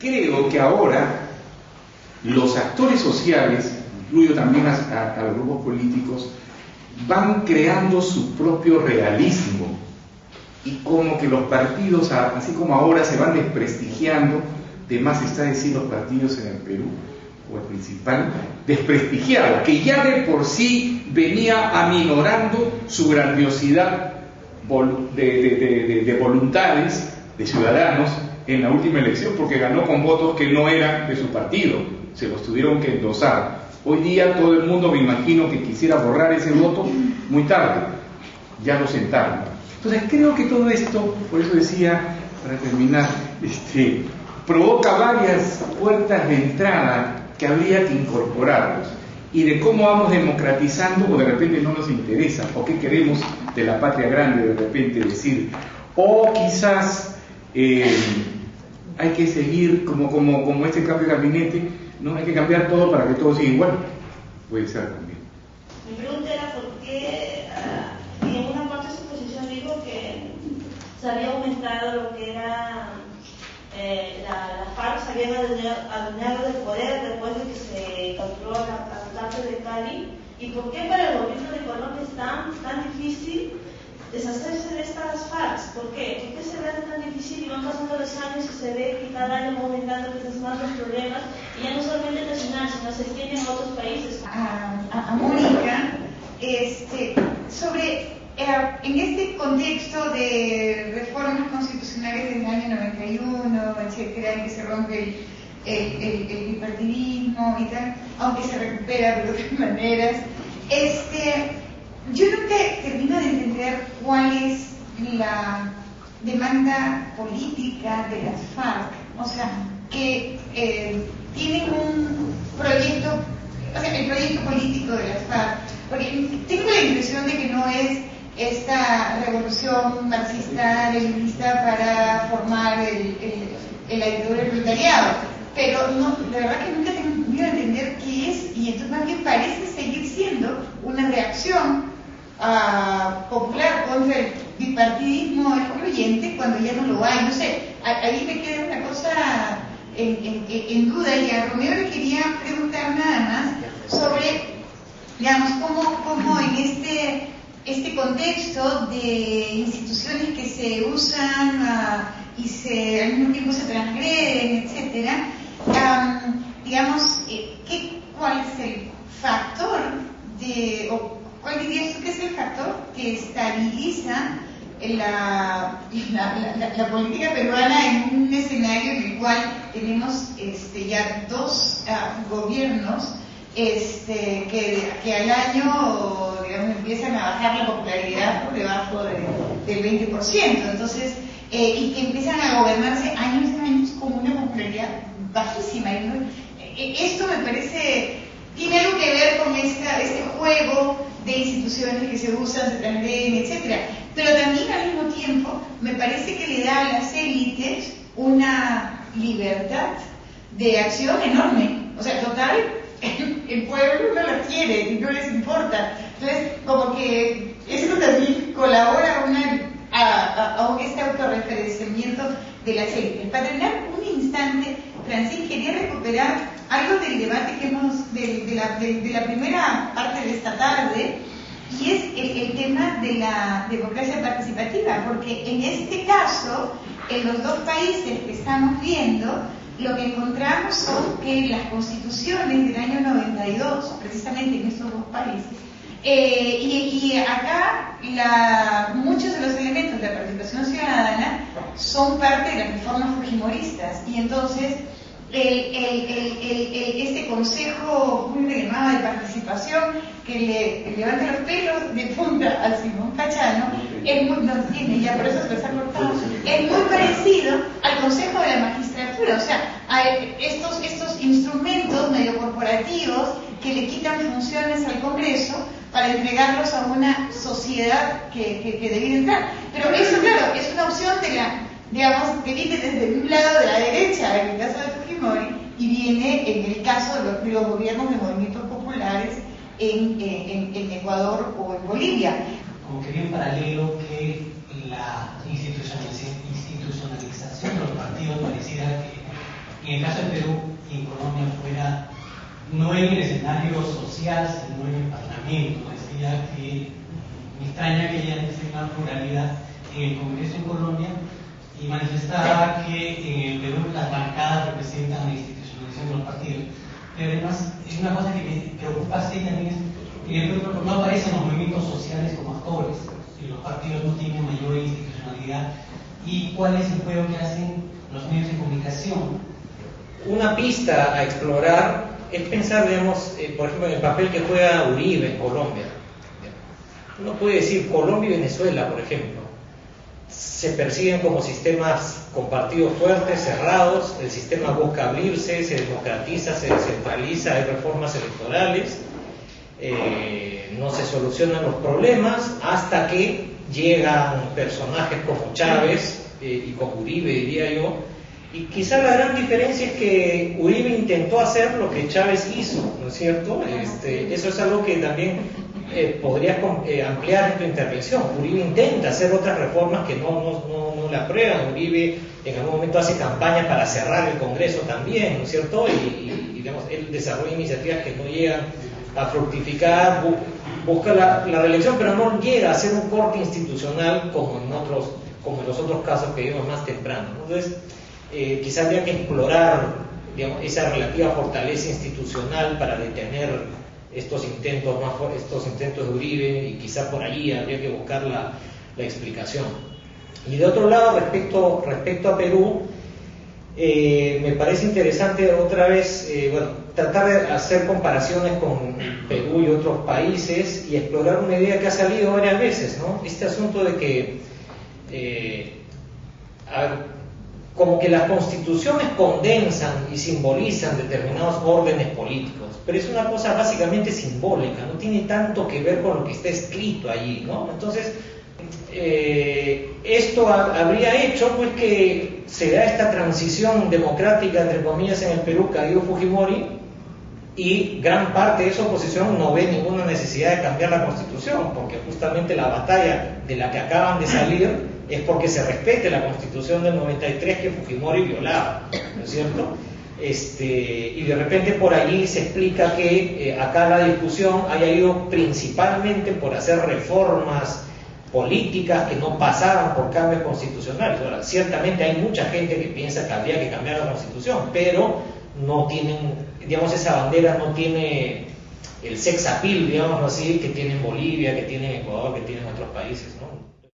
creo que ahora los actores sociales, incluyo también a los grupos políticos, van creando su propio realismo, y como que los partidos, así como ahora se van desprestigiando, de más está decir los partidos en el Perú, o el principal, desprestigiado, que ya de por sí venía aminorando su grandiosidad de voluntades de ciudadanos en la última elección, porque ganó con votos que no eran de su partido, se los tuvieron que endosar. Hoy día todo el mundo, me imagino, que quisiera borrar ese voto muy tarde, ya lo sentaron. Entonces creo que todo esto, por eso decía, para terminar, provoca varias puertas de entrada que habría que incorporarlos, y de cómo vamos democratizando, o de repente no nos interesa, o qué queremos de la patria grande, de repente decir, o quizás hay que seguir como este cambio de gabinete, no hay que cambiar todo para que todo siga igual. Puede ser también. Mi pregunta era por qué, y en una parte de su posición dijo que se había aumentado lo que era la FARC, se habían adueñado del poder después de que se capturó la cárcel de Cali. ¿Y por qué para el gobierno de Colombia es tan difícil deshacerse de estas FARC? ¿Por qué? ¿Por qué se ve tan difícil y van pasando los años y se ve que cada año van aumentando más los problemas, y ya no solamente nacional, sino se extienden a otros países? A Mónica, sobre en este contexto de reformas constitucionales del año 91, etcétera, en que se rompe el bipartidismo y tal, aunque se recupera de otras maneras, yo nunca termino de entender cuál es la demanda política de las FARC, o sea, que tienen un proyecto, o sea, el proyecto político de las FARC, porque tengo la impresión de que no es esta revolución marxista-leninista para formar la dictadura del proletariado, pero no, la verdad que nunca he tenido a entender qué es, y entonces más bien parece seguir siendo una reacción popular contra el bipartidismo excluyente cuando ya no lo hay. No sé, ahí me queda una cosa en duda, y a Romeo le quería preguntar nada más sobre, digamos, cómo en este contexto de instituciones que se usan y al mismo tiempo se transgreden, etcétera, digamos, ¿cuál es el factor ¿cuál dirías tú que es el factor que estabiliza la política peruana en un escenario en el cual tenemos ya dos gobiernos que al año, digamos, empiezan a bajar la popularidad por debajo del 20%, entonces, y que empiezan a gobernarse años y años con una popularidad bajísima? Esto me parece, tiene algo que ver con este juego de instituciones que se usan, se transgreden, etcétera, pero también al mismo tiempo me parece que le da a las élites una libertad de acción enorme. O sea, total, el pueblo no las quiere y no les importa. Entonces, como que esto también colabora a este autorreferenciamiento de las élites. Para terminar un instante, Francis, quería recuperar algo del debate que de la primera parte de esta tarde, y es el tema de la democracia participativa, porque en este caso, en los dos países que estamos viendo, lo que encontramos son que las constituciones del año 92, precisamente en estos dos países, y acá muchos de los elementos de la participación ciudadana son parte de las reformas fujimoristas, y entonces este consejo, ¿cómo le llamaba?, de participación, que le levanta los pelos de punta al Simón Pachano, no tiene, ya por eso se los ha cortado, es muy parecido al consejo de la magistratura, o sea, a estos instrumentos medio corporativos que le quitan funciones al Congreso para entregarlos a una sociedad que debiera entrar. Pero eso, claro, es una opción digamos, que viene desde un lado de la derecha, en el caso de Fujimori, y viene en el caso de los gobiernos de movimientos populares en Ecuador o en Bolivia. Como que bien paralelo que la institucionalización de los partidos pareciera que en el caso de Perú y en Colombia fuera no en el escenario social, sino en el Parlamento. Decía que me extraña que haya una pluralidad en el Congreso en Colombia y manifestaba que en el Perú las bancadas representan la institucionalización de los partidos. Pero además, es una cosa que me preocupa sí, también es que en el Perú no aparecen los movimientos sociales como actores y los partidos no tienen mayor institucionalidad. ¿Y cuál es el juego que hacen los medios de comunicación? Una pista a explorar es pensar, digamos, por ejemplo, en el papel que juega Uribe en Colombia. Uno puede decir Colombia y Venezuela, por ejemplo, se persiguen como sistemas con partidos fuertes, cerrados, el sistema busca abrirse, se democratiza, se descentraliza, hay reformas electorales, no se solucionan los problemas hasta que llegan personajes como Chávez y como Uribe, diría yo. Y quizá la gran diferencia es que Uribe intentó hacer lo que Chávez hizo, ¿no es cierto? Eso es algo que también podrías ampliar en tu intervención. Uribe intenta hacer otras reformas que no le aprueban. Uribe en algún momento hace campaña para cerrar el Congreso también, ¿no es cierto? Y digamos, él desarrolla iniciativas que no llegan a fructificar, busca la reelección, pero no llega a hacer un corte institucional como en los otros casos que vimos más temprano. Entonces, quizás habría que explorar, digamos, esa relativa fortaleza institucional para detener estos intentos de Uribe, y quizá por ahí habría que buscar la explicación. Y de otro lado, respecto a Perú, me parece interesante otra vez tratar de hacer comparaciones con Perú y otros países y explorar una idea que ha salido varias veces, ¿no? Este asunto de que como que las constituciones condensan y simbolizan determinados órdenes políticos, pero es una cosa básicamente simbólica, no tiene tanto que ver con lo que está escrito allí, ¿no? Entonces, esto habría hecho pues que se da esta transición democrática, entre comillas, en el Perú, caído Fujimori, y gran parte de esa oposición no ve ninguna necesidad de cambiar la constitución, porque justamente la batalla de la que acaban de salir es porque se respete la constitución del 93 que Fujimori violaba, ¿no es cierto? Y de repente por allí se explica que acá la discusión haya ido principalmente por hacer reformas políticas que no pasaban por cambios constitucionales. Ahora, ciertamente hay mucha gente que piensa que habría que cambiar la constitución, pero no tienen, digamos, esa bandera no tiene el sex appeal, digamos así, que tiene en Bolivia, que tiene en Ecuador, que tiene en otros países, ¿no?